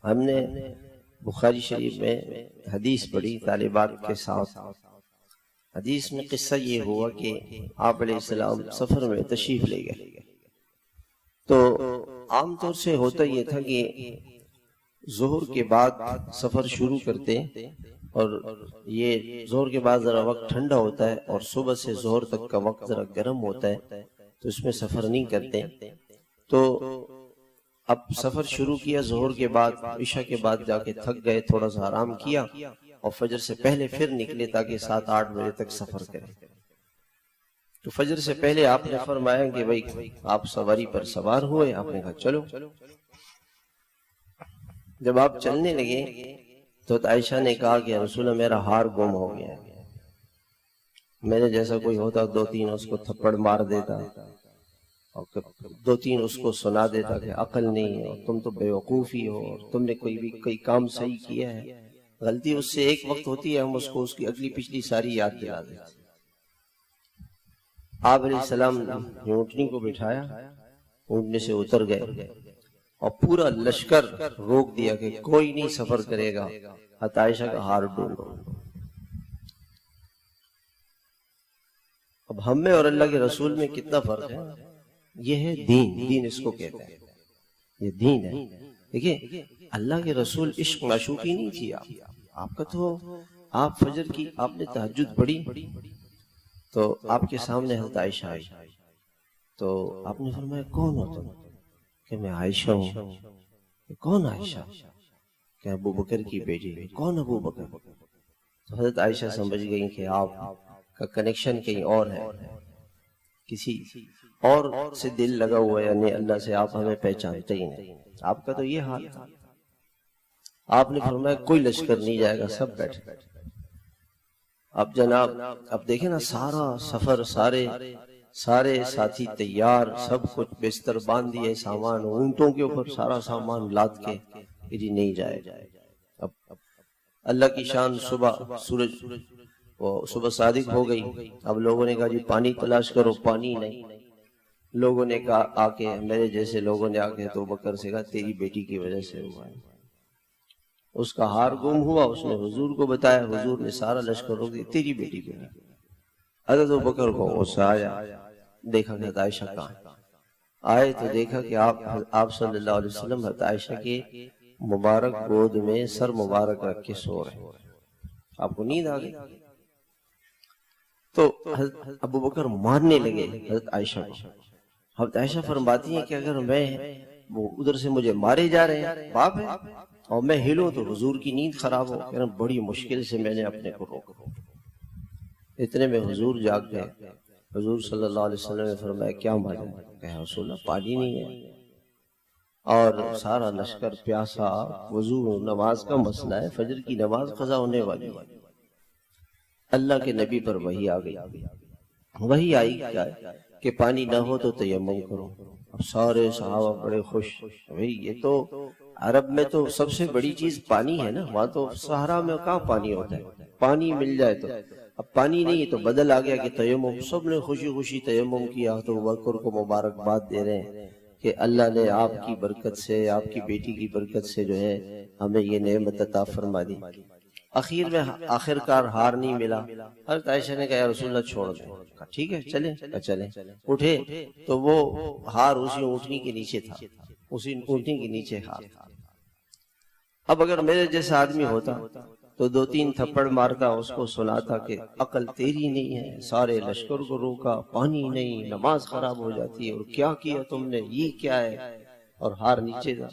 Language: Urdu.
ہم نے بخاری شریف میں حدیث پڑھی طالبات کے ساتھ. حدیث میں قصہ یہ ہوا کہ آپ علیہ السلام سفر میں تشریف لے گئے. تو عام طور سے ہوتا یہ تھا کہ ظہر کے بعد سفر شروع کرتے، اور یہ ظہر کے بعد ذرا وقت ٹھنڈا ہوتا ہے اور صبح سے ظہر تک کا وقت ذرا گرم ہوتا ہے، تو اس میں سفر نہیں کرتے. تو اب سفر شروع کیا ظہر کے بعد، عشاء کے بعد جا کے تھک گئے، تھوڑا سا آرام کیا اور فجر سے پہلے پھر نکلے تاکہ 7-8 بجے تک سفر کریں. تو فجر سے پہلے آپ نے فرمایا کہ بھائی آپ سواری پر سوار ہوئے. آپ نے کہا چلو. جب آپ چلنے لگے تو عائشہ نے کہا کہ رسول اللہ میرا ہار گم ہو گیا ہے. میرے جیسا کوئی ہوتا 2-3 اس کو تھپڑ مار دیتا اور 2-3 اس کو سنا دیتا کہ عقل نہیں ہے اور تم تو بیوقوفی ہو اور تم نے کوئی کام صحیح کیا ہے. غلطی اس سے ایک وقت ہوتی ہے، ہم اس کو اس کی اگلی پچھلی ساری یاد دلا دیتے. آپ علیہ السلام نے اونٹنی کو بٹھایا، اونٹنے سے اتر گئے اور پورا لشکر روک دیا کہ کوئی نہیں سفر کرے گا حتی عائشہ کا ہار ڈھونڈو. اب ہم میں اور اللہ کے رسول میں کتنا فرق ہے. یہ ہے دین اس کو کہتے ہیں، یہ دین ہے. دیکھیں اللہ کے رسول عشق معشوقی نہیں تھی. آپ کا تو آپ فجر کی آپ نے تہجد پڑھی تو آپ کے سامنے حضرت عائشہ آئی تو آپ نے فرمایا کون ہو تم؟ کہ میں عائشہ ہوں. کون عائشہ؟ کہ ابو بکر کی بیٹی. کون ابو بکر؟ تو حضرت عائشہ سمجھ گئی کہ آپ کا کنیکشن کہیں اور ہے، کسی اور سے دل لگا ہوا ہے، یعنی اللہ سے آپ ہمیں پہچانتے ہی نہیں. آپ کا تو یہ حال تھا. آپ نے فرمایا کوئی لشکر نہیں جائے گا، سب بیٹھ. اب جناب اب دیکھیں نا، سارا سفر سارے ساتھی تیار، سب کچھ بستر باندھ دیے، سامان اونٹوں کے اوپر سارا سامان لاد کے جی نہیں جائے. اب اللہ کی شان، صبح سورج صبح صادق ہو گئی. اب لوگوں نے کہا جی پانی تلاش کرو، پانی نہیں. لوگوں نے کہا آ کے، میرے جیسے لوگوں نے آ کے تو بکر سے کہا تیری بیٹی کی وجہ سے ہوا ہے. اس کا ہار گم ہوا، اس نے حضور کو بتایا، حضور نے سارا لشکر روک دیا، تیری بیٹی کی وجہ. حضرت ابوبکر کو غصہ آیا، دیکھا کہ عائشہ کہاں آئے تو دیکھا کہ آپ صلی اللہ علیہ وسلم عائشہ کے مبارک گود میں سر مبارک رکھ کے سو رہے. آپ کو نیند آ گئی تو حضرت ابوبکر مارنے لگے حضرت عائشہ کو. حضرت عائشہ فرماتی ہیں کہ اگر میں وہ ادھر سے مجھے مارے جا رہے ہیں، باپ ہے، اور میں ہلوں تو حضور کی نیند خراب ہو. کہ بڑی مشکل سے میں نے اپنے کو روکا. اتنے میں حضور جاگ گئے. حضور صلی اللہ علیہ وسلم نے فرمایا کیا مانا؟ کہ رسول اللہ پانی نہیں ہے اور سارا لشکر پیاسا، وضو نماز کا مسئلہ ہے، فجر کی نماز قضا ہونے والی. اللہ کے نبی پر وحی آ گئی. وحی آئی کہ پانی نہ ہو تو تیمم کرو. اب سارے صحابہ بڑے خوش. بھئی یہ تو عرب میں تو سب سے بڑی چیز پانی ہے نا، وہاں تو صحرا میں کہاں پانی ہوتا ہے، پانی مل جائے تو. اب پانی نہیں تو بدل آ گیا کہ تیمم. سب نے خوشی خوشی تیمم کیا. تو ابوبکر کو مبارکباد دے رہے ہیں کہ اللہ نے آپ کی برکت سے، آپ کی بیٹی کی برکت سے جو ہے ہمیں یہ نعمت عطا فرما دی. اخیر میں آخرکار ہار نہیں ملا. حضرت عائشہ نے کہا یا رسول اللہ چھوڑ دیں. کہا ٹھیک ہے چلیں. اٹھے تو وہ ہار اسی اونٹنی کے نیچے تھا، اسی اونٹنی کے نیچے ہار تھا. اب اگر میرے جیسا آدمی ہوتا تو 2-3 تھپڑ مارتا، اس کو سناتا کہ عقل تیری نہیں ہے، سارے لشکر کو روکا، پانی نہیں، نماز خراب ہو جاتی ہے، اور کیا کیا تم نے، یہ کیا ہے، اور ہار نیچے تھا.